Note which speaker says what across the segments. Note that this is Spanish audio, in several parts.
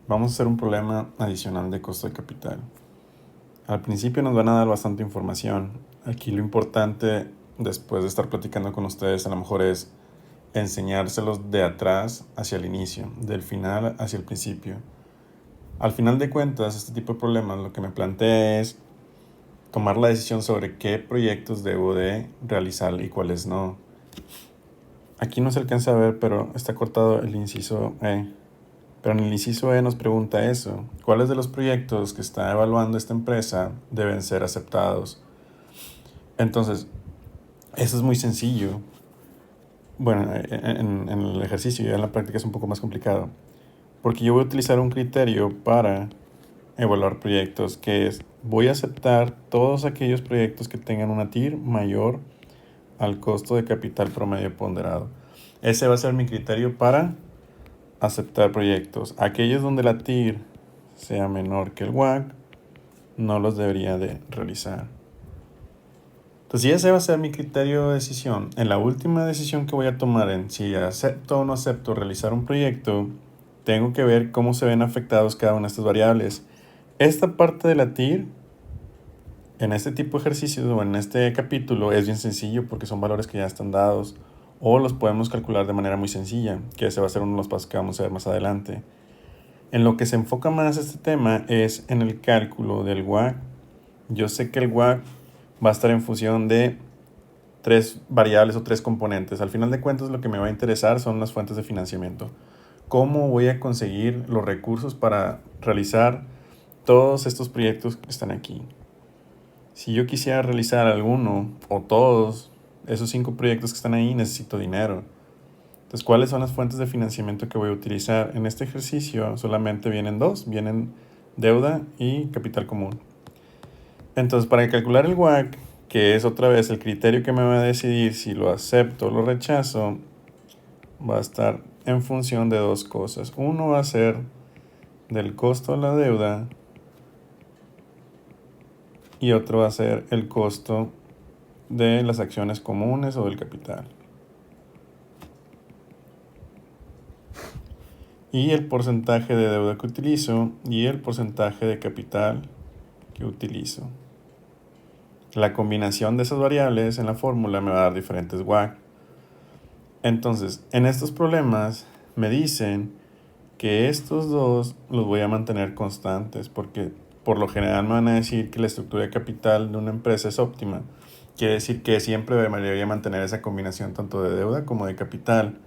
Speaker 1: Vamos a hacer un problema adicional de costo de capital. Al principio nos van a dar bastante información. Aquí lo importante, después de estar platicando con ustedes, a lo mejor es enseñárselos de atrás hacia el inicio, del final hacia el principio. Al final de cuentas, este tipo de problemas lo que me plantea es tomar la decisión sobre qué proyectos debo de realizar y cuáles no. Aquí no se alcanza a ver, pero está cortado el inciso E. Pero en el inciso E nos pregunta eso: ¿cuáles de los proyectos que está evaluando esta empresa deben ser aceptados? Entonces, eso es muy sencillo. Bueno, en el ejercicio, ya en la práctica es un poco más complicado, porque yo voy a utilizar un criterio para evaluar proyectos, que es: voy a aceptar todos aquellos proyectos que tengan una TIR mayor al costo de capital promedio ponderado. Ese va a ser mi criterio para aceptar proyectos. Aquellos donde la TIR sea menor que el WACC, no los debería de realizar. Entonces, ese va a ser mi criterio de decisión. En la última decisión que voy a tomar en si acepto o no acepto realizar un proyecto, tengo que ver cómo se ven afectados cada una de estas variables. Esta parte de la TIR, en este tipo de ejercicios o en este capítulo, es bien sencillo porque son valores que ya están dados o los podemos calcular de manera muy sencilla, que ese va a ser uno de los pasos que vamos a ver más adelante. En lo que se enfoca más este tema es en el cálculo del WACC. Yo sé que el WACC va a estar en función de tres variables o tres componentes. Al final de cuentas, lo que me va a interesar son las fuentes de financiamiento. ¿Cómo voy a conseguir los recursos para realizar todos estos proyectos que están aquí? Si yo quisiera realizar alguno o todos esos 5 proyectos que están ahí, necesito dinero. Entonces, ¿cuáles son las fuentes de financiamiento que voy a utilizar? En este ejercicio solamente vienen dos, vienen deuda y capital común. Entonces, para calcular el WACC, que es otra vez el criterio que me va a decidir si lo acepto o lo rechazo, va a estar en función de dos cosas. Uno va a ser del costo de la deuda y otro va a ser el costo de las acciones comunes o del capital. Y el porcentaje de deuda que utilizo y el porcentaje de capital que utilizo. La combinación de esas variables en la fórmula me va a dar diferentes WACC. Entonces, en estos problemas me dicen que estos dos los voy a mantener constantes, porque por lo general me van a decir que la estructura de capital de una empresa es óptima. Quiere decir que siempre debería mantener esa combinación tanto de deuda como de capital.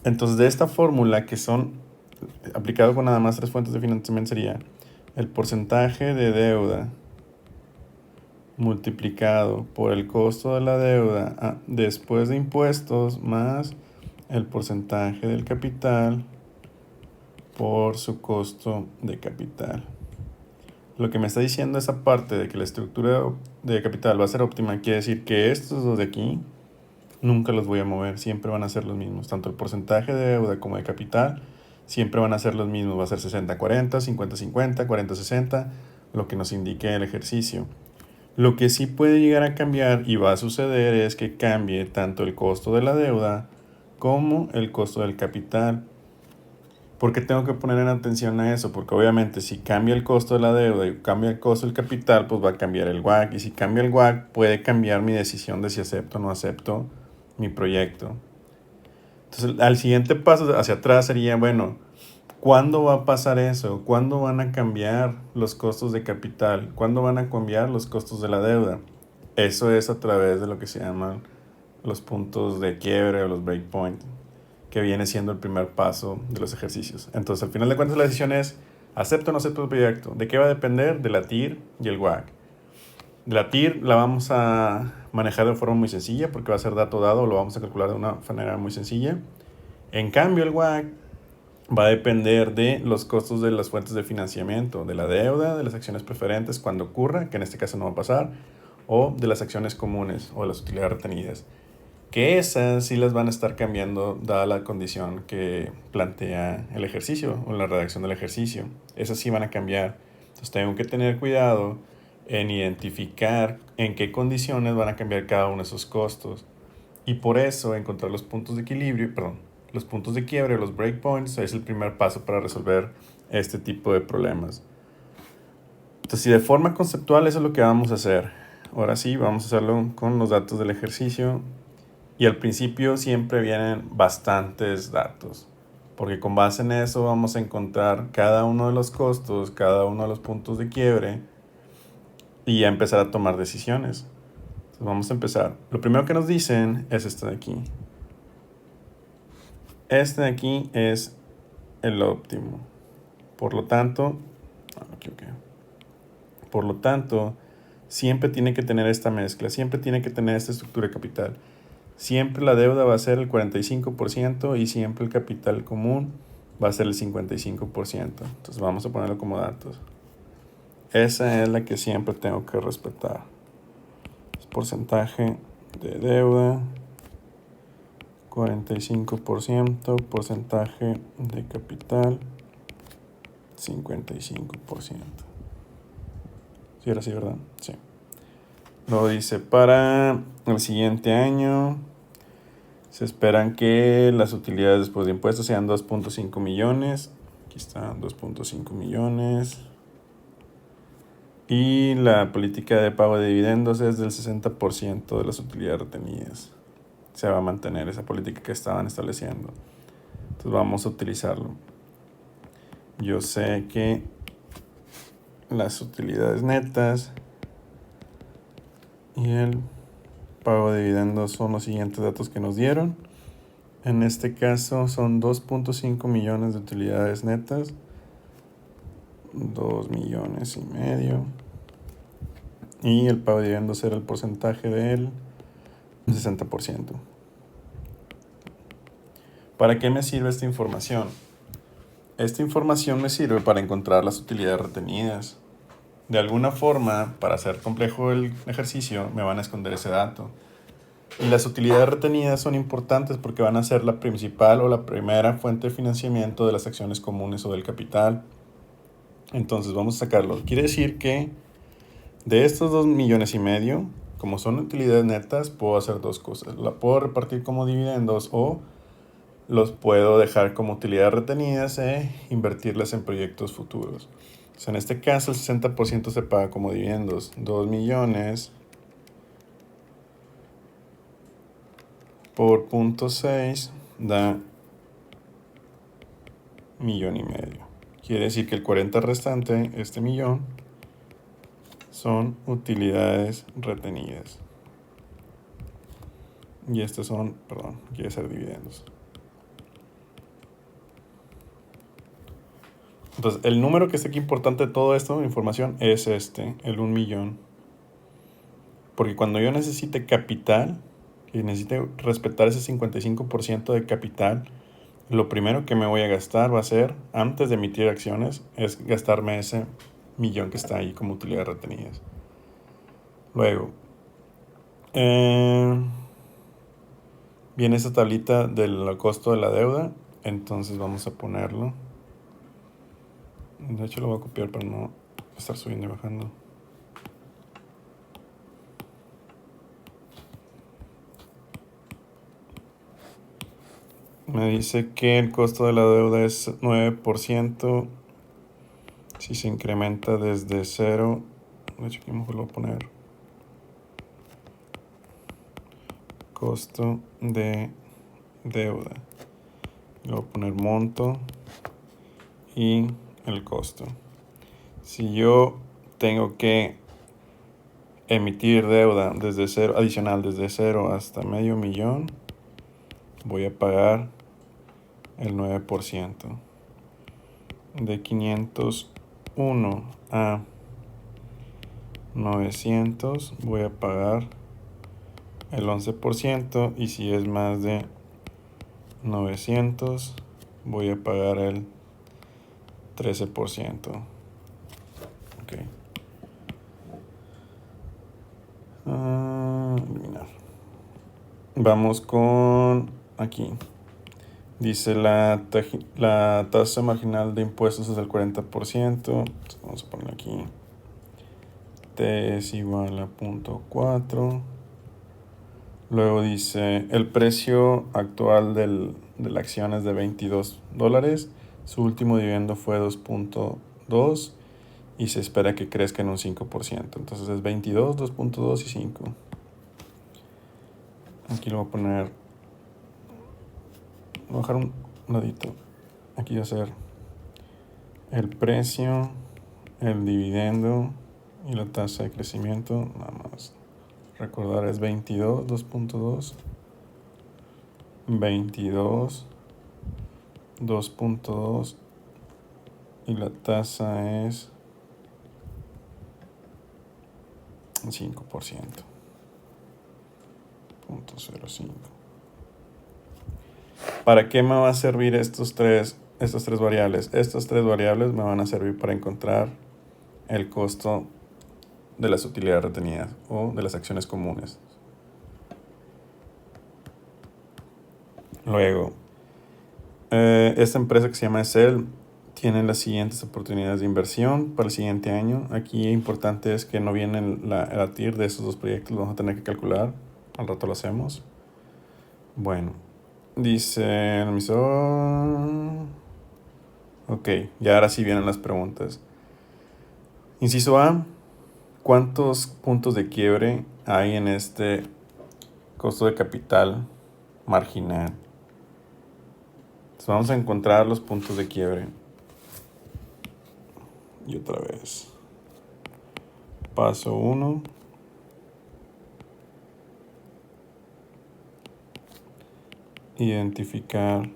Speaker 1: Entonces, de esta fórmula, que son aplicado con nada más 3 fuentes de financiamiento, sería el porcentaje de deuda multiplicado por el costo de la deuda después de impuestos más el porcentaje del capital por su costo de capital. Lo que me está diciendo esa parte de que la estructura de capital va a ser óptima quiere decir que estos dos de aquí nunca los voy a mover, siempre van a ser los mismos. Tanto el porcentaje de deuda como de capital siempre van a ser los mismos. Va a ser 60-40, 50-50, 40-60, lo que nos indique el ejercicio. Lo que sí puede llegar a cambiar y va a suceder es que cambie tanto el costo de la deuda como el costo del capital. ¿Por qué tengo que poner en atención a eso? Porque obviamente si cambia el costo de la deuda y cambia el costo del capital, pues va a cambiar el WACC. Y si cambia el WACC, puede cambiar mi decisión de si acepto o no acepto mi proyecto. Entonces, al siguiente paso hacia atrás sería, bueno, ¿cuándo va a pasar eso? ¿Cuándo van a cambiar los costos de capital? ¿Cuándo van a cambiar los costos de la deuda? Eso es a través de lo que se llaman los puntos de quiebre o los breakpoints, que viene siendo el primer paso de los ejercicios. Entonces, al final de cuentas, la decisión es: ¿acepto o no acepto el proyecto? ¿De qué va a depender? De la TIR y el WACC. La TIR la vamos a manejar de forma muy sencilla porque va a ser dato dado, lo vamos a calcular de una manera muy sencilla. En cambio, el WACC va a depender de los costos de las fuentes de financiamiento, de la deuda, de las acciones preferentes cuando ocurra, que en este caso no va a pasar, o de las acciones comunes o de las utilidades retenidas, que esas sí las van a estar cambiando dada la condición que plantea el ejercicio o la redacción del ejercicio. Esas sí van a cambiar. Entonces tengo que tener cuidado en identificar en qué condiciones van a cambiar cada uno de esos costos. Y por eso encontrar los puntos de equilibrio, Los puntos de quiebre, los breakpoints, es el primer paso para resolver este tipo de problemas. Entonces, si de forma conceptual eso es lo que vamos a hacer. Ahora sí, vamos a hacerlo con los datos del ejercicio. Y al principio siempre vienen bastantes datos, porque con base en eso vamos a encontrar cada uno de los costos, cada uno de los puntos de quiebre y ya empezar a tomar decisiones. Entonces vamos a empezar. Lo primero que nos dicen es este de aquí. Este de aquí es el óptimo. Por lo tanto, Por lo tanto, siempre tiene que tener esta mezcla, siempre tiene que tener esta estructura de capital. Siempre la deuda va a ser el 45% y siempre el capital común va a ser el 55%. Entonces vamos a ponerlo como datos. Esa es la que siempre tengo que respetar. Es porcentaje de deuda, 45%, porcentaje de capital, 55%. ¿Sí era así, verdad? Sí. Luego dice, para el siguiente año se esperan que las utilidades después de impuestos sean 2.5 millones. Aquí están 2.5 millones. Y la política de pago de dividendos es del 60% de las utilidades retenidas. Se va a mantener esa política que estaban estableciendo. Entonces vamos a utilizarlo. Yo sé que las utilidades netas y el pago de dividendos son los siguientes datos que nos dieron. En este caso son 2.5 millones de utilidades netas, 2 millones y medio. Y el pago de dividendos era el porcentaje del 60%. ¿Para qué me sirve esta información? Esta información me sirve para encontrar las utilidades retenidas. De alguna forma, para hacer complejo el ejercicio, me van a esconder ese dato. Y las utilidades retenidas son importantes porque van a ser la principal o la primera fuente de financiamiento de las acciones comunes o del capital. Entonces vamos a sacarlo. Quiere decir que de estos 2 millones y medio, como son utilidades netas, puedo hacer dos cosas. La puedo repartir como dividendos o los puedo dejar como utilidades retenidas e invertirlas en proyectos futuros. En este caso el 60% se paga como dividendos. 2 millones por 0.6 da 1,5 millones. Quiere decir que el 40 restante, este millón, son utilidades retenidas. Y estos son, quiere ser dividendos. Entonces, el número que está aquí importante de todo esto, información, es el 1 millón. Porque cuando yo necesite capital, y necesite respetar ese 55% de capital, lo primero que me voy a gastar va a ser, antes de emitir acciones, es gastarme ese millón que está ahí como utilidades retenidas. Luego, viene esta tablita del costo de la deuda, entonces vamos a ponerlo. De hecho lo voy a copiar para no estar subiendo y bajando. Me dice que el costo de la deuda es 9%. Si se incrementa desde 0, de hecho aquí mejor lo voy a poner costo de deuda. Le voy a poner monto y el costo. Si yo tengo que emitir deuda desde 0, adicional desde 0 hasta medio millón, voy a pagar el 9%. De 501 a 900 voy a pagar el 11%, y si es más de 900 voy a pagar el 13%. Ok. Eliminar. Vamos con aquí. Dice la tasa marginal de impuestos es del 40%. Entonces vamos a poner aquí T es igual a 0.4. Luego dice el precio actual del de la acción es de $22. Su último dividendo fue 2.2 y se espera que crezca en un 5%. Entonces es 22, 2.2 y 5. Aquí lo voy a poner, voy a dejar un ladito. Aquí va a ser el precio, el dividendo y la tasa de crecimiento. Nada más recordar, es 22, 2.2, 22, 2.2 y la tasa es 5%, 0.05. ¿Para qué me va a servir estas tres variables? Estas tres variables me van a servir para encontrar el costo de las utilidades retenidas o de las acciones comunes. Luego, esta empresa que se llama Excel tiene las siguientes oportunidades de inversión para el siguiente año. Aquí importante es que no viene la TIR de estos dos proyectos, lo vamos a tener que calcular. Al rato lo hacemos. Bueno, dice el emisor. Ok, ya ahora sí vienen las preguntas. Inciso A, ¿cuántos puntos de quiebre hay en este costo de capital marginal? Entonces vamos a encontrar los puntos de quiebre. Y otra vez. Paso 1. Identificar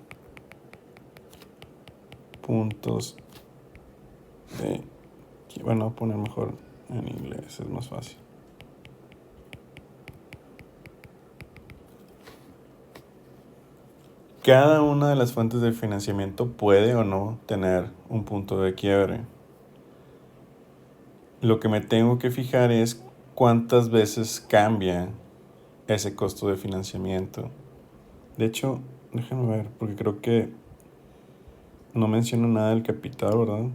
Speaker 1: puntos de... Bueno, voy a poner mejor en inglés, es más fácil. Cada una de las fuentes de financiamiento puede o no tener un punto de quiebre. Lo que me tengo que fijar es cuántas veces cambia ese costo de financiamiento. De hecho, déjenme ver, porque creo que no menciono nada del capital, ¿verdad?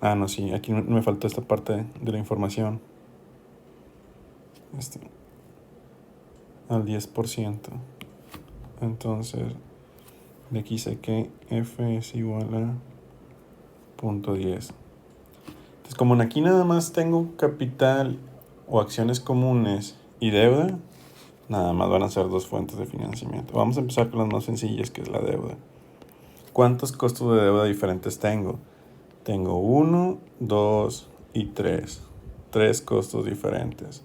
Speaker 1: Ah, no, sí, aquí me faltó esta parte de la información. Al 10%. Entonces, de aquí sé que F es igual a 0.10. Entonces, como aquí nada más tengo capital o acciones comunes y deuda, nada más van a ser dos fuentes de financiamiento. Vamos a empezar con las más sencillas, que es la deuda. ¿Cuántos costos de deuda diferentes tengo? Tengo 1, 2 y 3. 3 costos diferentes.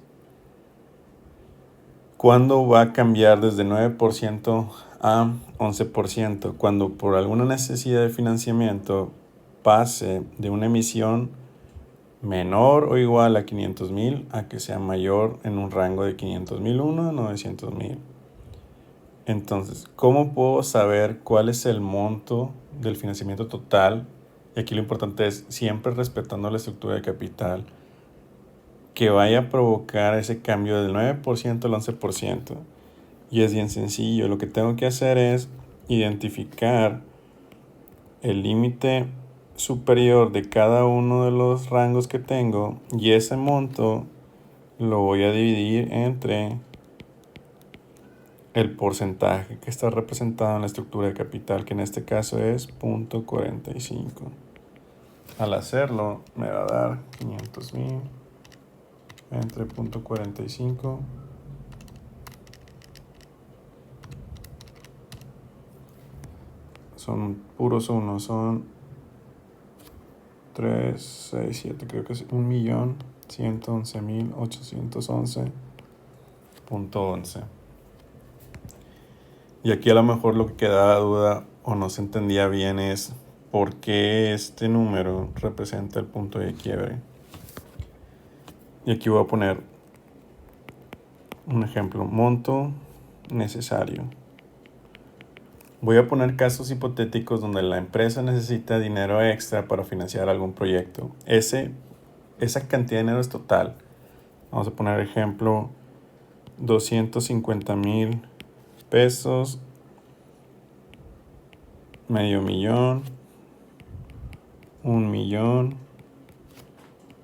Speaker 1: ¿Cuándo va a cambiar desde 9% a 11%? Cuando por alguna necesidad de financiamiento pase de una emisión menor o igual a 500,000 a que sea mayor en un rango de 500,001 a 900,000. Entonces, ¿cómo puedo saber cuál es el monto del financiamiento total? Y aquí lo importante es siempre respetando la estructura de capital que vaya a provocar ese cambio del 9% al 11%. Y es bien sencillo. Lo que tengo que hacer es identificar el límite superior de cada uno de los rangos que tengo y ese monto lo voy a dividir entre el porcentaje que está representado en la estructura de capital, que en este caso es 0.45. Al hacerlo me va a dar 500,000 entre 0.45 son puros unos, son 3, 6, 7, creo que es 1.111.811.11. Y aquí a lo mejor lo que quedaba duda o no se entendía bien es por qué este número representa el punto de quiebre. Y aquí voy a poner un ejemplo, monto necesario. Voy a poner casos hipotéticos donde la empresa necesita dinero extra para financiar algún proyecto. Esa cantidad de dinero es total. Vamos a poner ejemplo 250,000 pesos, medio millón, 1 millón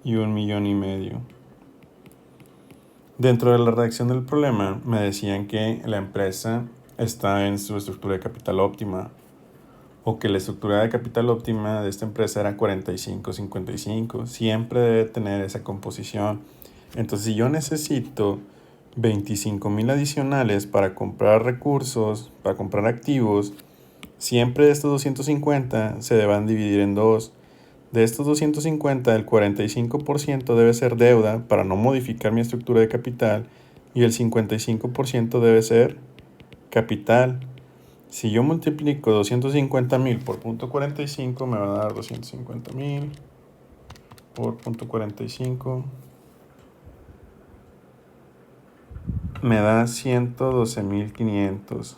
Speaker 1: y 1,5 millones. Dentro de la redacción del problema me decían que la empresa está en su estructura de capital óptima, o que la estructura de capital óptima de esta empresa era 45-55. Siempre debe tener esa composición. Entonces, si yo necesito 25,000 adicionales para comprar recursos, para comprar activos, siempre de estos 250 se deban dividir en dos. De estos 250, el 45% debe ser deuda para no modificar mi estructura de capital, y el 55% debe ser capital. Si yo multiplico 250,000 por punto 45, me va a dar 250,000 por punto 45. Me da 112,500.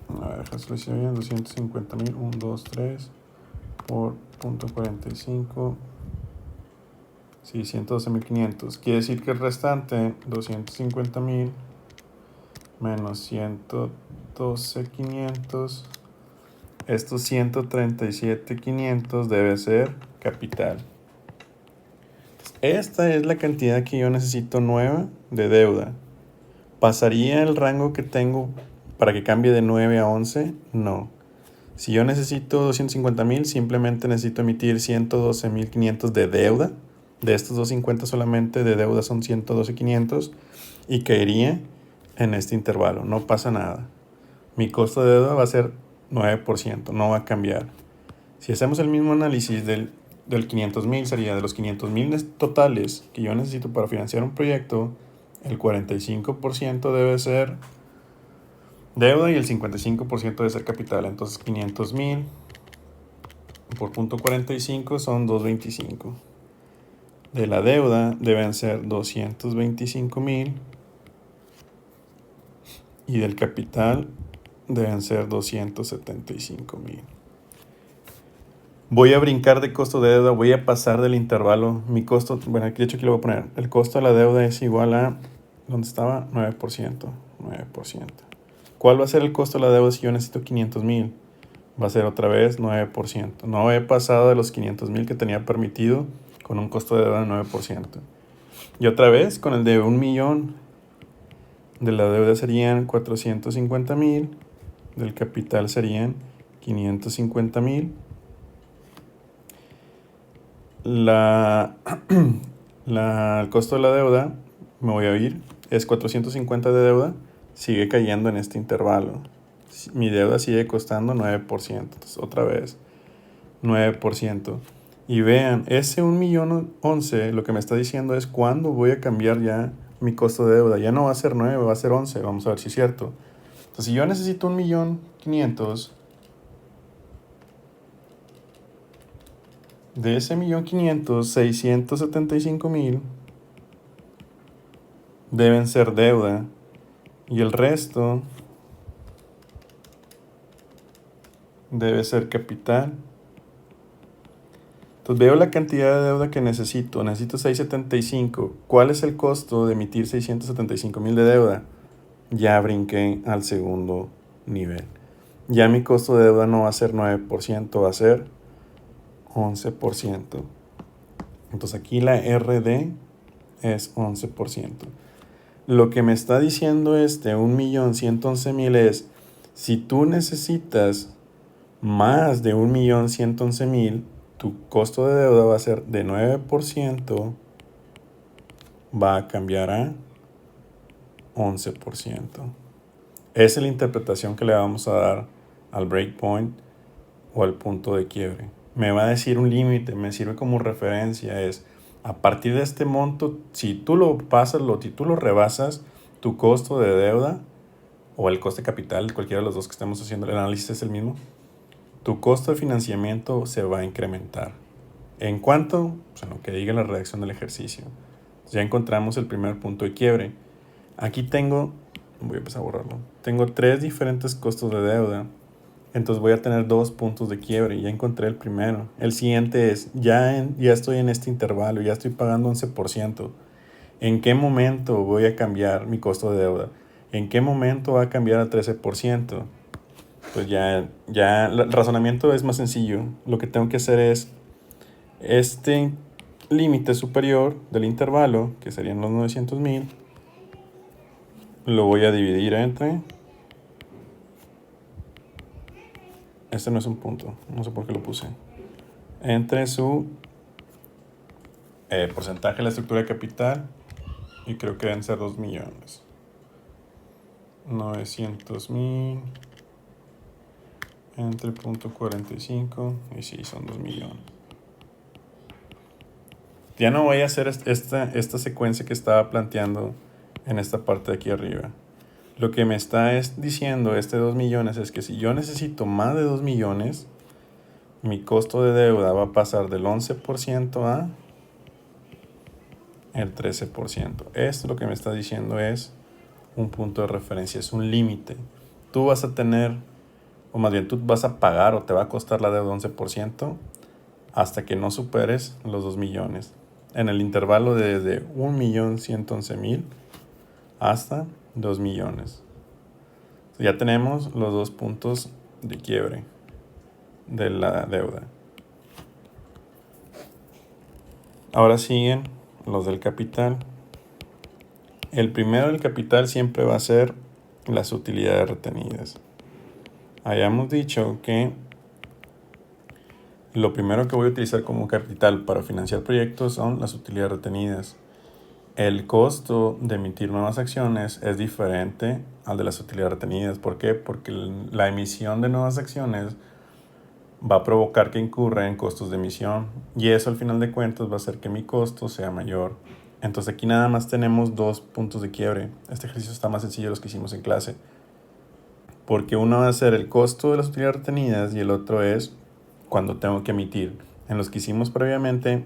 Speaker 1: A ver, déjame decir bien. 250,000, 1, 2, 3 por punto 45. Sí, 112,500. Quiere decir que el restante, 250,000 menos 112,500, estos 137,500 debe ser capital. Esta es la cantidad que yo necesito nueva de deuda. ¿Pasaría el rango que tengo para que cambie de 9 a 11? No. Si yo necesito 250,000, simplemente necesito emitir 112,500 de deuda. De estos 250 solamente de deuda son 112,500 y caería en este intervalo. No pasa nada. Mi costo de deuda va a ser 9%, no va a cambiar. Si hacemos el mismo análisis del 500,000, sería de los 500,000 totales que yo necesito para financiar un proyecto, el 45% debe ser deuda y el 55% debe ser capital. Entonces 500,000 por punto 45 son 225. De la deuda deben ser 225,000 y del capital deben ser 275,000. Voy a brincar de costo de deuda, voy a pasar del intervalo. Mi costo, bueno, de hecho aquí lo voy a poner. El costo de la deuda es igual a, ¿dónde estaba? 9%. ¿Cuál va a ser el costo de la deuda si yo necesito 500,000? Va a ser otra vez 9%. No he pasado de los 500,000 que tenía permitido con un costo de deuda de 9%. Y otra vez con el de 1,000,000 de la deuda serían 450,000, del capital serían 550,000. El costo de la deuda, me voy a ir, es 450 de deuda, sigue cayendo en este intervalo. Mi deuda sigue costando 9%. Entonces, otra vez, 9%. Y vean, ese 1,011,000 lo que me está diciendo es cuándo voy a cambiar ya mi costo de deuda. Ya no va a ser 9, va a ser 11. Vamos a ver si es cierto. Entonces, si yo necesito 1,500,000, de ese 1,500,000, 675,000 deben ser deuda. Y el resto debe ser capital. Entonces veo la cantidad de deuda que necesito. Necesito 675. ¿Cuál es el costo de emitir 675,000 de deuda? Ya brinqué al segundo nivel. Ya mi costo de deuda no va a ser 9%, va a ser 11%. Entonces aquí la RD es 11%. Lo que me está diciendo 1,111,000 es, si tú necesitas más de 1,111,000, tu costo de deuda va a ser de 9%, va a cambiar a 11%. Esa es la interpretación que le vamos a dar al breakpoint o al punto de quiebre. Me va a decir un límite, me sirve como referencia, es a partir de este monto, si tú lo pasas, si tú lo rebasas, tu costo de deuda o el coste de capital, cualquiera de los dos que estemos haciendo, el análisis es el mismo, tu costo de financiamiento se va a incrementar. ¿En cuánto? Pues en lo que diga la redacción del ejercicio. Ya encontramos el primer punto de quiebre. Aquí voy a empezar a borrarlo. Tengo 3 diferentes costos de deuda. Entonces voy a tener 2 puntos de quiebre. Ya encontré el primero. El siguiente es, ya estoy en este intervalo, ya estoy pagando 11%. ¿En qué momento voy a cambiar mi costo de deuda? ¿En qué momento va a cambiar a 13%? pues ya el razonamiento es más sencillo. Lo que tengo que hacer es este límite superior del intervalo, que serían los 900,000, lo voy a dividir entre... Este no es un punto, no sé por qué lo puse. Entre su porcentaje de la estructura de capital, y creo que deben ser 2 millones. 900,000 entre punto 45, y sí, son 2 millones. Ya no voy a hacer esta secuencia que estaba planteando en esta parte de aquí arriba. Lo que me está diciendo este 2 millones es que si yo necesito más de 2 millones, mi costo de deuda va a pasar del 11% a el 13%. Esto lo que me está diciendo es un punto de referencia, es un límite. Tú vas a tener, o más bien tú vas a pagar o te va a costar la deuda 11% hasta que no superes los 2 millones. En el intervalo de desde 1.111.000 hasta 2 millones. Ya tenemos los dos puntos de quiebre de la deuda. Ahora siguen los del capital. El primero del capital siempre va a ser las utilidades retenidas. Hayamos dicho que lo primero que voy a utilizar como capital para financiar proyectos son las utilidades retenidas. El costo de emitir nuevas acciones es diferente al de las utilidades retenidas. ¿Por qué? Porque la emisión de nuevas acciones va a provocar que incurra en costos de emisión, y eso al final de cuentas va a hacer que mi costo sea mayor. Entonces aquí nada más tenemos dos puntos de quiebre. Este ejercicio está más sencillo de los que hicimos en clase, porque uno va a ser el costo de las utilidades retenidas y el otro es cuando tengo que emitir. En los que hicimos previamente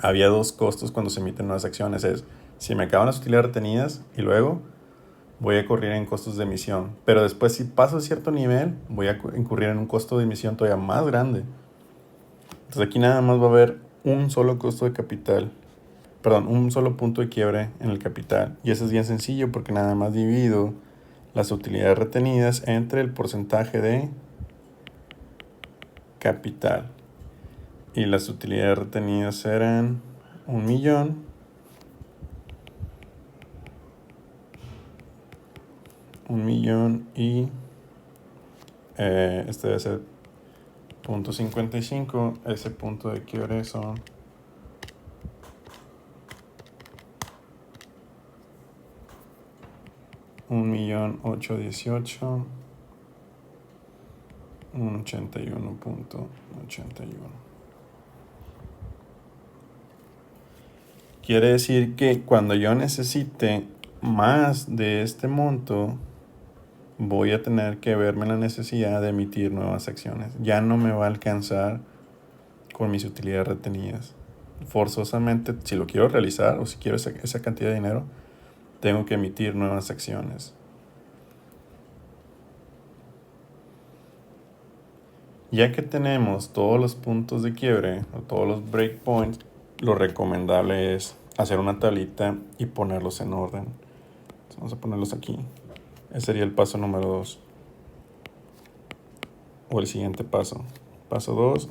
Speaker 1: había dos costos cuando se emiten nuevas acciones. Es si me acaban las utilidades retenidas y luego voy a incurrir en costos de emisión. Pero después, si paso a cierto nivel, voy a incurrir en un costo de emisión todavía más grande. Entonces aquí nada más va a haber un solo costo de capital. Perdón, un solo punto de quiebre en el capital. Y eso es bien sencillo porque nada más divido las utilidades retenidas entre el porcentaje de capital. Y las utilidades retenidas serán 1 millón. 1 millón y este debe ser 0.55. Ese punto de quiebre son 1.818.81.81. Quiere decir que cuando yo necesite más de este monto, voy a tener que verme la necesidad de emitir nuevas acciones. Ya no me va a alcanzar con mis utilidades retenidas. Forzosamente, si lo quiero realizar o si quiero esa cantidad de dinero, tengo que emitir nuevas acciones. Ya que tenemos todos los puntos de quiebre o todos los breakpoints, lo recomendable es hacer una tablita y ponerlos en orden. Entonces vamos a ponerlos aquí. Ese sería el paso número 2. O el siguiente paso. Paso 2.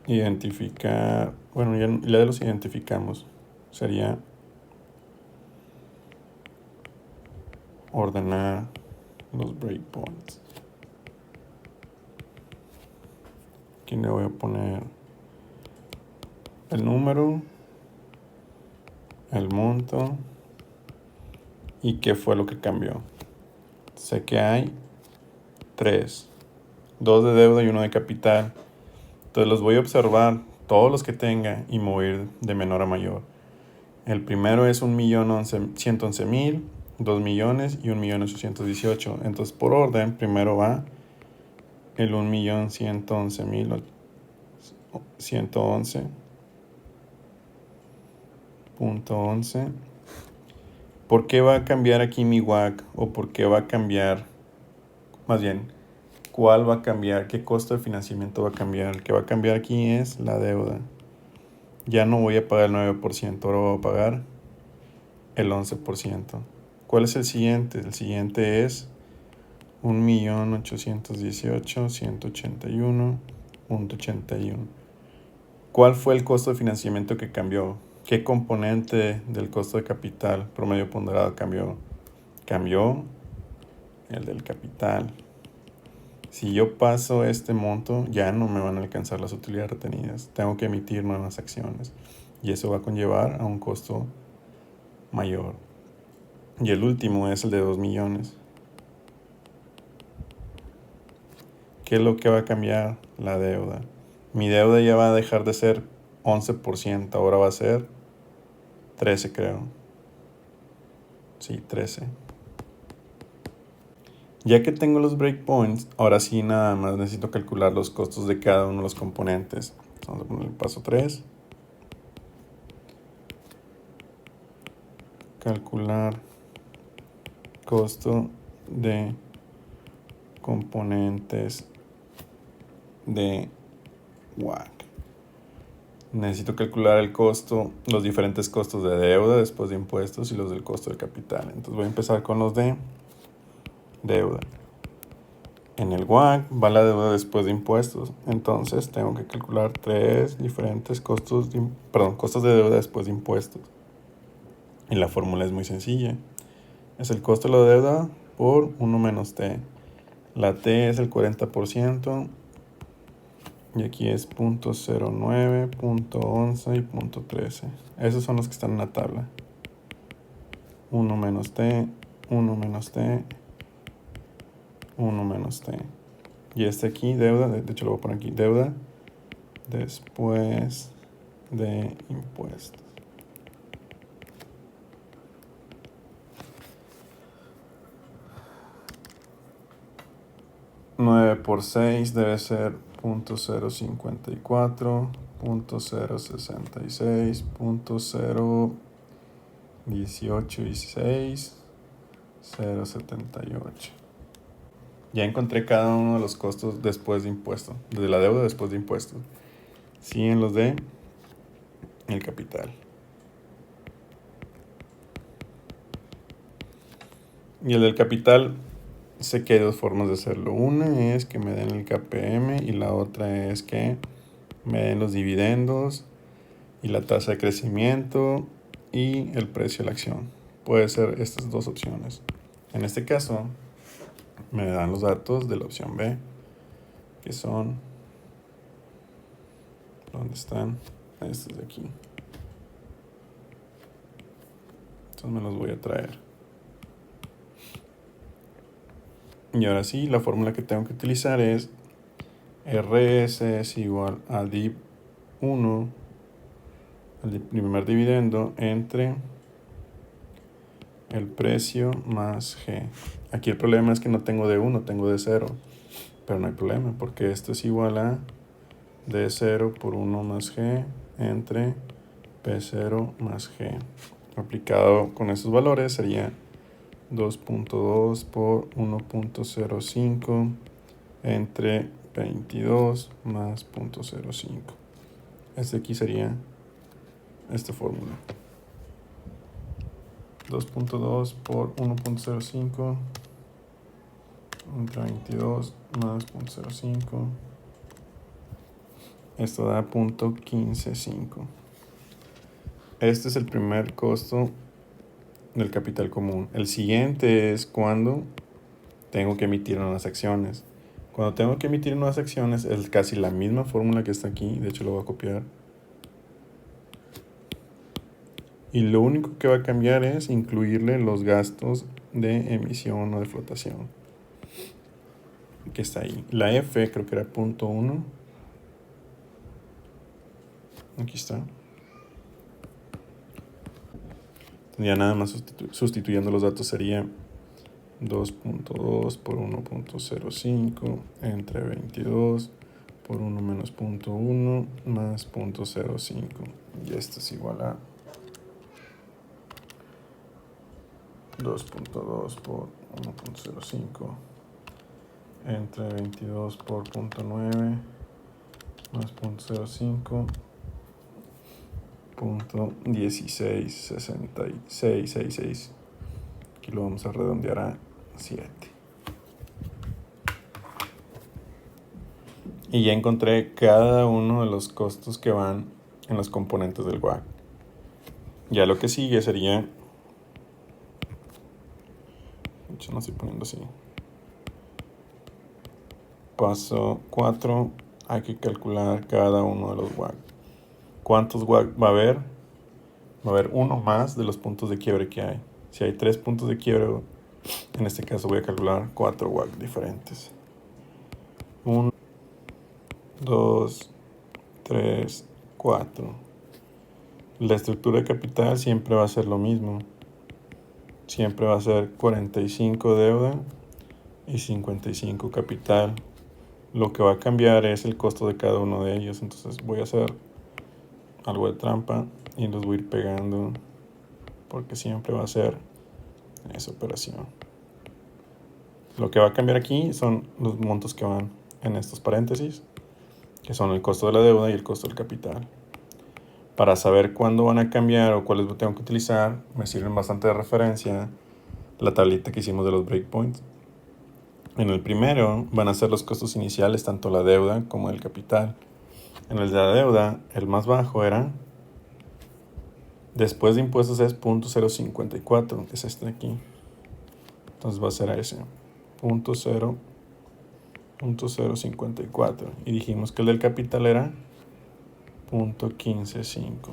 Speaker 1: Identificar. Bueno, ya los identificamos. Sería ordenar los breakpoints. Aquí le voy a poner el número, el monto y qué fue lo que cambió. Sé que hay 3, 2 de deuda y 1 de capital. Entonces los voy a observar, todos los que tenga, y mover de menor a mayor. El primero es 1.111.000, 2 millones y 1.818.000. Entonces por orden, primero va el 1.111.11. ¿Por qué va a cambiar aquí mi WACC? ¿O por qué va a cambiar? Más bien, ¿cuál va a cambiar? ¿Qué costo de financiamiento va a cambiar? El que va a cambiar aquí es la deuda. Ya no voy a pagar el 9%, ahora voy a pagar el 11%. ¿Cuál es el siguiente? El siguiente es 1.818.181.81. ¿Cuál fue el costo de financiamiento que cambió? ¿Qué componente del costo de capital promedio ponderado cambió? Cambió el del capital. Si yo paso este monto, ya no me van a alcanzar las utilidades retenidas. Tengo que emitir nuevas acciones. Y eso va a conllevar a un costo mayor. Y el último es el de 2 millones. ¿Qué es lo que va a cambiar? La deuda. Mi deuda ya va a dejar de ser 11%. Ahora va a ser 13, creo. Sí, 13. Ya que tengo los breakpoints, ahora sí nada más necesito calcular los costos de cada uno de los componentes. Vamos a poner el paso 3. Calcular costo de componentes de WACC. Necesito calcular el costo, los diferentes costos de deuda después de impuestos y los del costo del capital. Entonces voy a empezar con los de deuda. En el WACC va la deuda después de impuestos. Entonces tengo que calcular tres diferentes costos de deuda después de impuestos. Y la fórmula es muy sencilla. Es el costo de la deuda por 1 menos T. La T es el 40%. Y aquí es 0.09, 0.11 y 0.13. Esos son los que están en la tabla. 1 menos T, 1 menos T, 1 menos T. Y este aquí, deuda, de hecho lo voy a poner aquí, deuda después de impuestos. 9 por 6 debe ser 0.054, 0.066, 0.01816, 0.78. Ya encontré cada uno de los costos después de impuesto, de la deuda después de impuestos. Siguen los de el capital. Y el del capital, sé que hay dos formas de hacerlo. Una es que me den el KPM y la otra es que me den los dividendos y la tasa de crecimiento y el precio de la acción. Puede ser estas dos opciones. En este caso, me dan los datos de la opción B, que son, ¿dónde están? Estos de aquí. Entonces me los voy a traer. Y ahora sí, la fórmula que tengo que utilizar es RS es igual a DIV 1, el primer dividendo, entre el precio más G. Aquí el problema es que no tengo de 1, tengo de 0. Pero no hay problema, porque esto es igual a D0 por 1 más G entre P0 más G. Aplicado con esos valores sería 2.2 por 1.05 entre 22 más 0.05. Este aquí sería esta fórmula. 2.2 por 1.05 entre 22 más 0.05. Esto da 0.155. Este es el primer costo del capital común. El siguiente es cuando tengo que emitir nuevas acciones. Cuando tengo que emitir nuevas acciones es casi la misma fórmula que está aquí. De hecho lo voy a copiar. Y lo único que va a cambiar es incluirle los gastos de emisión o de flotación, que está ahí. La F creo que era 0.1. Aquí está. Ya nada más sustituyendo los datos sería 2.2 por 1.05 entre 22 por 1 menos 0.1 más 0.05. Y esto es igual a 2.2 por 1.05 entre 22 por 0.9 más 0.05 .166666. Aquí lo vamos a redondear a 7. Y ya encontré cada uno de los costos que van en los componentes del WACC. Ya lo que sigue sería... Yo no estoy poniendo así. Paso 4. Hay que calcular cada uno de los WACC. ¿Cuántos WACC va a haber? Va a haber uno más de los puntos de quiebre que hay. Si hay 3 puntos de quiebre, en este caso voy a calcular 4 WACC diferentes. 1, 2, 3, 4. La estructura de capital siempre va a ser lo mismo. Siempre va a ser 45 deuda y 55 capital. Lo que va a cambiar es el costo de cada uno de ellos. Entonces voy a hacer algo de trampa y los voy a ir pegando porque siempre va a ser esa operación. Lo que va a cambiar aquí son los montos que van en estos paréntesis, que son el costo de la deuda y el costo del capital. Para saber cuándo van a cambiar o cuáles tengo que utilizar, me sirven bastante de referencia la tablita que hicimos de los breakpoints. En el primero van a ser los costos iniciales, tanto la deuda como el capital. En el de la deuda, el más bajo era, después de impuestos es 0.054, que es este de aquí. Entonces va a ser ese, 0.054. Y dijimos que el del capital era 0.155.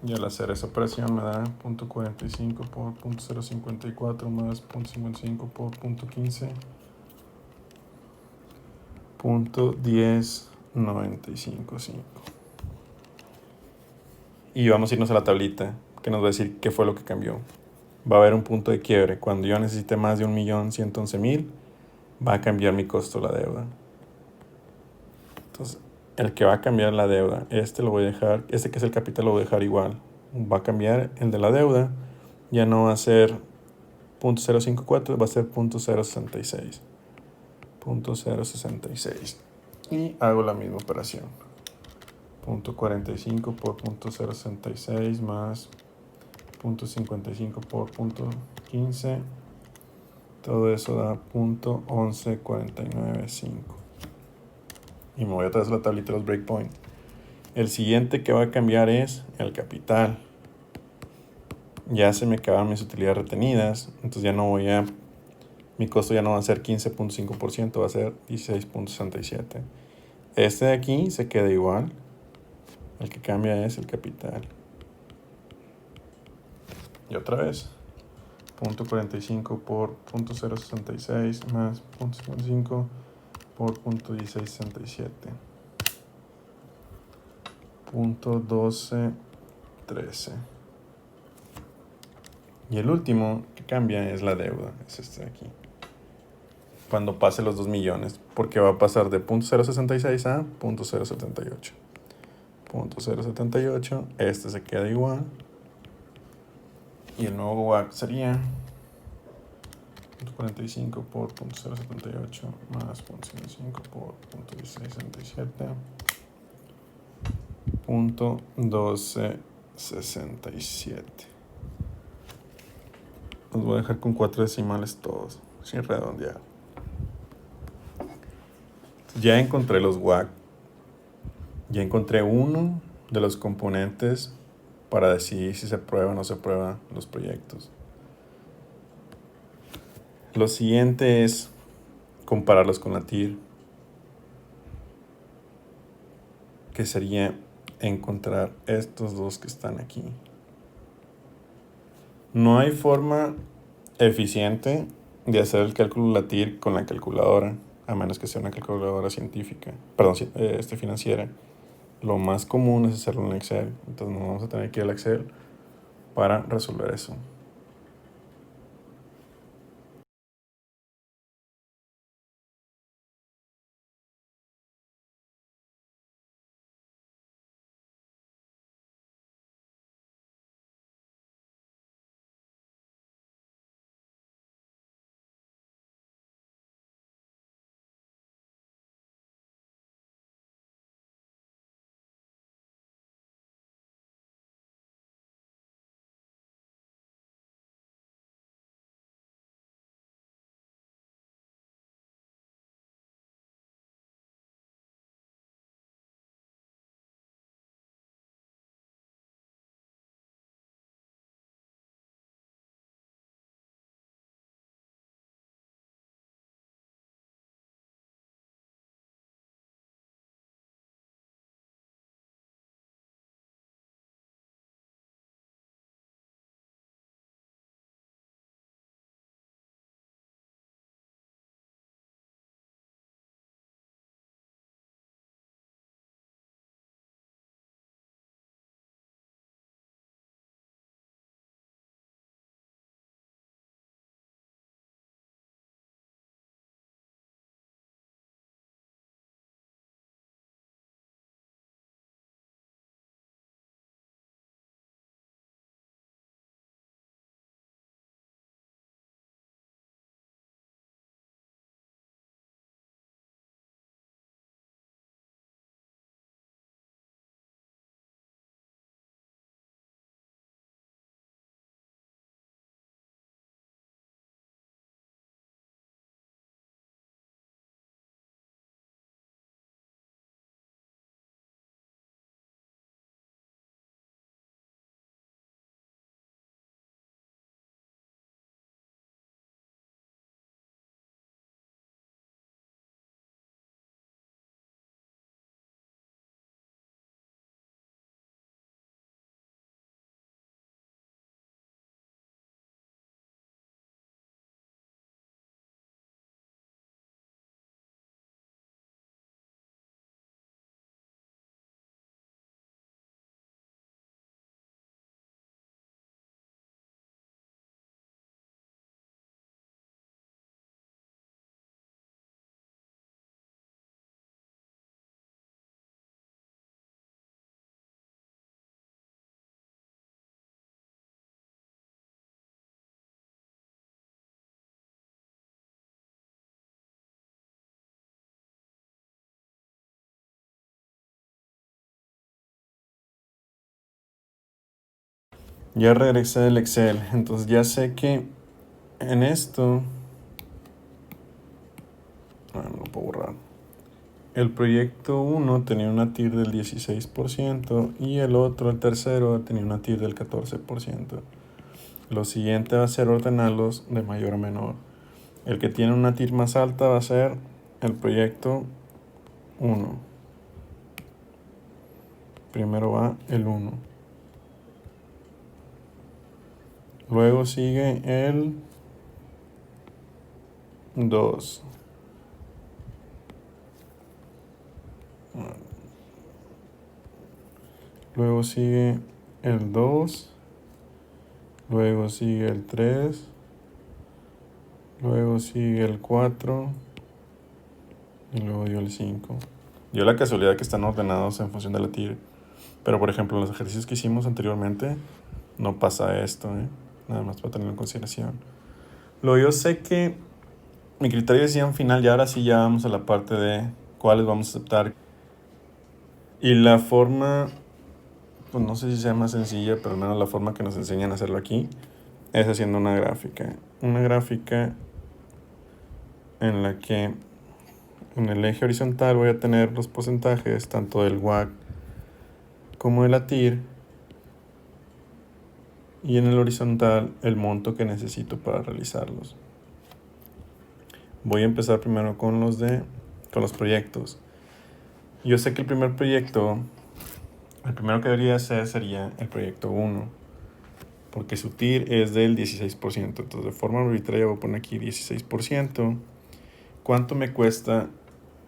Speaker 1: Y al hacer esa operación me da 0.45 por 0.054 más 0.55 por 0.15, 0.10955. Y vamos a irnos a la tablita que nos va a decir qué fue lo que cambió. Va a haber un punto de quiebre. Cuando yo necesite más de 1.111.000, va a cambiar mi costo de la deuda. Entonces, el que va a cambiar la deuda, este lo voy a dejar, este que es el capital lo voy a dejar igual. Va a cambiar el de la deuda, ya no va a ser 0.054, va a ser 0.066. 0.066. Y hago la misma operación. 0.45 por 0.066 más 0.55 por 0.15. Todo eso da 0.11495. Y me voy otra vez a la tablita de los breakpoints. El siguiente que va a cambiar es el capital. Ya se me acaban mis utilidades retenidas, entonces ya no voy a... Mi costo ya no va a ser 15.5%, va a ser 16.67. Este de aquí se queda igual. El que cambia es el capital. Y otra vez, 0.45 por 0.066 más 0.55 por 0.1667. 0.1213. Y el último que cambia es la deuda, es este de aquí. Cuando pase los 2 millones, porque va a pasar de 0.066 a 0.078. 0.078, este se queda igual. Y el nuevo WACC sería 0.45 por 0.078 más 0.55 por 0.1667. 0.1267. Los voy a dejar con 4 decimales todos, sin redondear. Ya encontré los WACC. Ya encontré uno de los componentes para decidir si se aprueba o no se aprueba los proyectos. Lo siguiente es compararlos con la TIR, que sería encontrar estos dos que están aquí. No hay forma eficiente de hacer el cálculo de la TIR con la calculadora, a menos que sea una calculadora científica, perdón, financiera. Lo más común es hacerlo en Excel, entonces nos vamos a tener que ir al Excel para resolver eso. Ya regresé del Excel, entonces ya sé que en esto... no lo puedo borrar. El proyecto 1 tenía una TIR del 16% y el otro, el tercero, tenía una TIR del 14%. Lo siguiente va a ser ordenarlos de mayor a menor. El que tiene una TIR más alta va a ser el proyecto 1. Primero va el 1. Luego sigue el 2. Luego sigue el 2. Luego sigue el 3. Luego sigue el 4. Y luego dio el 5. Dio la casualidad que están ordenados en función de la TIR. Pero por ejemplo, en los ejercicios que hicimos anteriormente, no pasa esto, nada más para tenerlo en consideración. Luego yo sé que mi criterio de decisión final, y ahora sí ya vamos a la parte de cuáles vamos a aceptar. Y la forma, pues no sé si sea más sencilla, pero al menos la forma que nos enseñan a hacerlo aquí, es haciendo una gráfica. Una gráfica en la que en el eje horizontal voy a tener los porcentajes tanto del WACC como de la TIR, y en el horizontal el monto que necesito para realizarlos. Voy a empezar primero con los proyectos. Yo sé que el primero que debería hacer sería el proyecto 1, porque su TIR es del 16%. Entonces de forma arbitraria voy a poner aquí 16%. ¿Cuánto me cuesta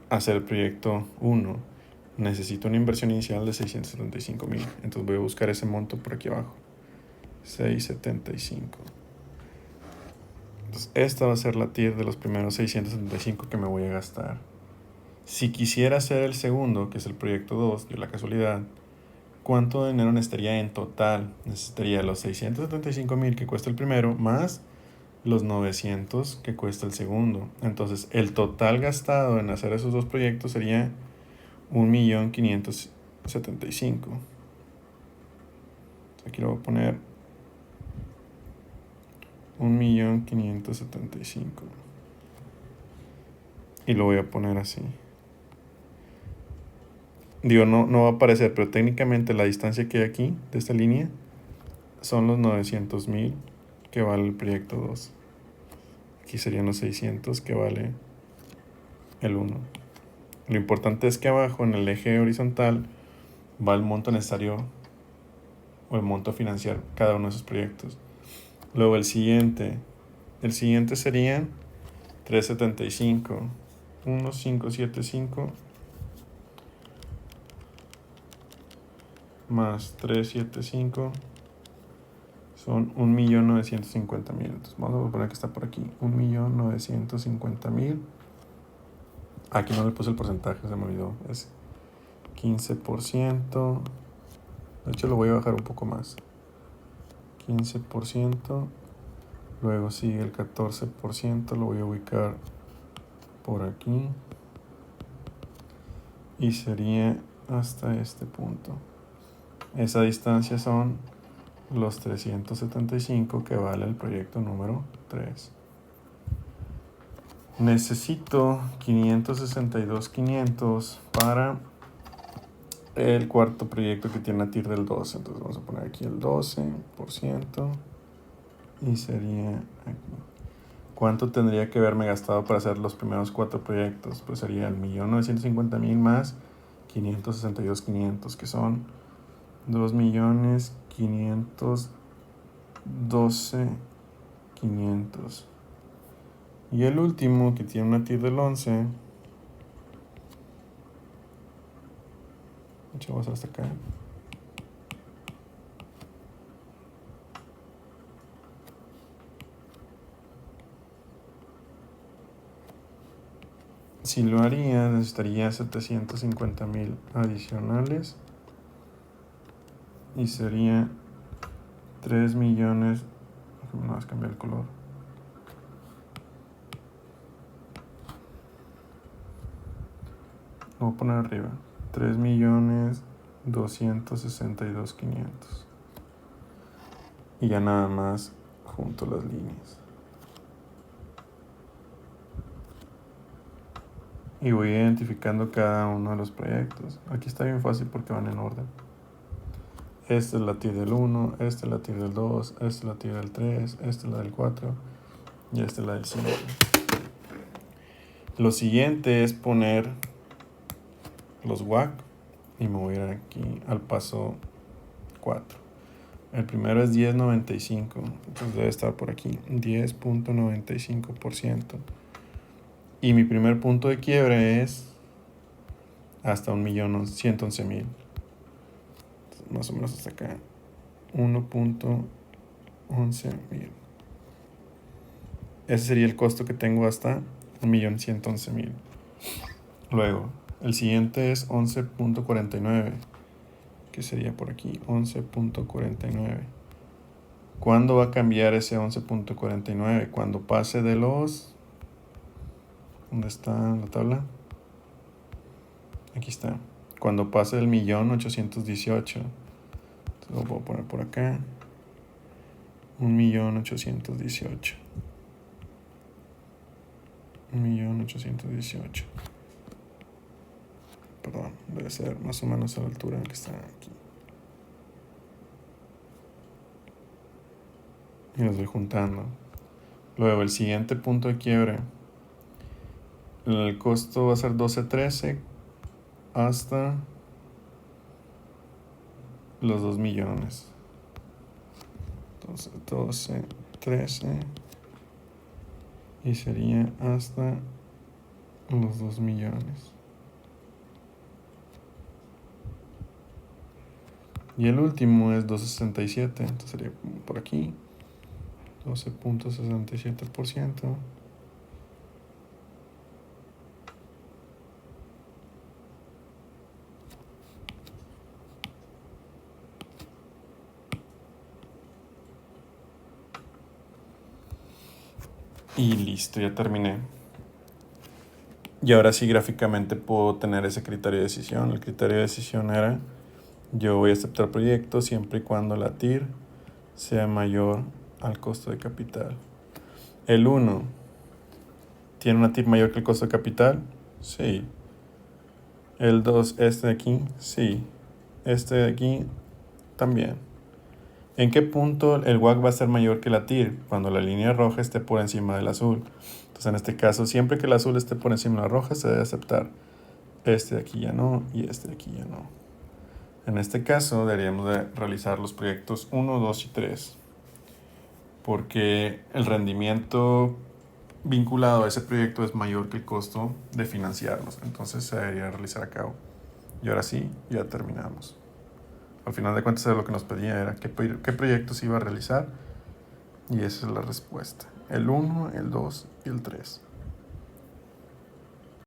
Speaker 1: hacer el proyecto 1? Necesito una inversión inicial de 675,000. Entonces voy a buscar ese monto por aquí abajo. 675. Entonces esta va a ser la TIR de los primeros 675 que me voy a gastar. Si quisiera hacer el segundo, que es el proyecto 2, de la casualidad, ¿cuánto dinero necesitaría en total? Necesitaría los 675,000 que cuesta el primero, más los 900 que cuesta el segundo. Entonces, el total gastado en hacer esos dos proyectos sería 1,575,000. Aquí lo voy a poner 1,575,000. Y lo voy a poner así. Digo, no va a aparecer, pero técnicamente la distancia que hay aquí, de esta línea, son los 900,000 que vale el proyecto 2. Aquí serían los 600 que vale el 1. Lo importante es que abajo en el eje horizontal va el monto necesario o el monto a financiar cada uno de esos proyectos. Luego el siguiente serían 375, 1,575 más 375 son 1,950,000. Entonces vamos a poner que está por aquí, 1,950,000. Aquí no le puse el porcentaje, se me olvidó. Es 15%. De hecho lo voy a bajar un poco más. 15%. Luego sigue el 14%. Lo voy a ubicar por aquí. Y sería hasta este punto. Esa distancia son los 375 que vale el proyecto número 3. Necesito 562,500 para el cuarto proyecto que tiene la TIR del 12. Entonces vamos a poner aquí el 12%. Y sería aquí. ¿Cuánto tendría que haberme gastado para hacer los primeros 4 proyectos? Pues sería el 1,950,000 más 562,500, que son 2,512,500. Y el último, que tiene una TIR del 11, de hecho vamos hasta acá, si lo haría necesitaría 750,000 adicionales y sería 3 millones. No vas a cambiar el color. Lo voy a poner arriba. 3,262,500. Y ya nada más junto las líneas. Y voy identificando cada uno de los proyectos. Aquí está bien fácil porque van en orden. Esta es la TIR del 1, esta es la TIR del 2, esta es la TIR del 3, esta es la del 4 y esta es la del 5. Lo siguiente es poner los WAC y me voy a ir aquí al paso 4. El primero es 10.95, entonces debe estar por aquí, 10.95%. Y mi primer punto de quiebre es hasta 1.111.000. Más o menos hasta acá, 1.11.000. Ese sería el costo que tengo hasta 1.111.000. Luego, el siguiente es 11.49, que sería por aquí, 11.49. ¿Cuándo va a cambiar ese 11.49? Cuando pase de los... ¿Dónde está la tabla? Aquí está. Cuando pase del 1.818. Entonces lo puedo poner por acá. 1.818. 1.818. Perdón, debe ser más o menos a la altura que está aquí. Y los voy juntando. Luego el siguiente punto de quiebre. El costo va a ser 12.13 hasta los 2 millones. Entonces 12.13 y sería hasta los 2 millones. Y el último es 12.67, entonces sería por aquí, 12.67%. Y listo, ya terminé. Y ahora sí gráficamente puedo tener ese criterio de decisión. El criterio de decisión era: yo voy a aceptar proyectos siempre y cuando la TIR sea mayor al costo de capital. El 1 tiene una TIR mayor que el costo de capital. Sí. El 2, este de aquí, sí. Este de aquí, también. ¿En qué punto el WACC va a ser mayor que la TIR? Cuando la línea roja esté por encima del azul. Entonces, en este caso, siempre que el azul esté por encima de la roja, se debe aceptar. Este de aquí ya no, y este de aquí ya no. En este caso, deberíamos de realizar los proyectos 1, 2 y 3. Porque el rendimiento vinculado a ese proyecto es mayor que el costo de financiarlos. Entonces se debería realizar a cabo. Y ahora sí, ya terminamos. Al final de cuentas, lo que nos pedía era qué proyectos iba a realizar. Y esa es la respuesta. El 1, el 2 y el 3.